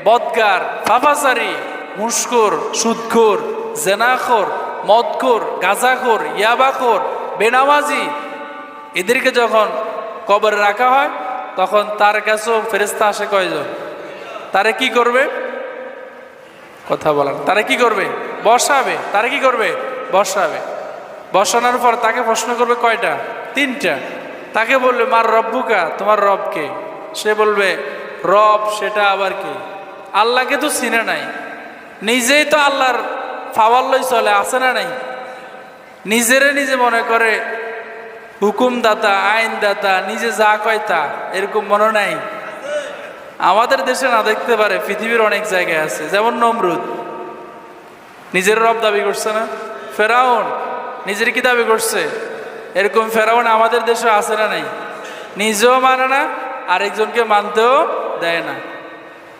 বদগার, ফাফাসারি, মুশকুর, সুদখোর, জেনাখোর, মদখোর, গাঁজাখোর, ইয়াবাখোর, বেনামাজি, এদেরকে যখন কবরে রাখা হয় তখন তার কাছেও ফেরেশতা আসে কয়জন? তারে কি করবে? কথা বলার, তারে কি করবে? বসাবে। তারে কি করবে? বসাবে। বসানোর পর তাকে প্রশ্ন করবে কয়টা? তিনটা। তাকে বলবে মার রব্বুকা, তোমার রবকে? সে বলবে রব সেটা আবার কি? আল্লাহকে তো চিনে নাই, নিজেই তো আল্লাহর ফাওয়াল্লই চলে, আছে না নাই? নিজেরে নিজে মনে করে হুকুমদাতা, আইনদাতা, নিজে যা কয় তা, এরকম মনে নাই? আমাদের দেশে না দেখতে পারে, পৃথিবীর অনেক জায়গায় আছে। যেমন নমরুদ নিজের রব দাবি করছে না? ফেরাউন নিজের কি দাবি করছে? এরকম ফেরাউন আমাদের দেশে আছে না নাই? নিজেও মানে না, আরেকজনকে মানতেও দেয় না।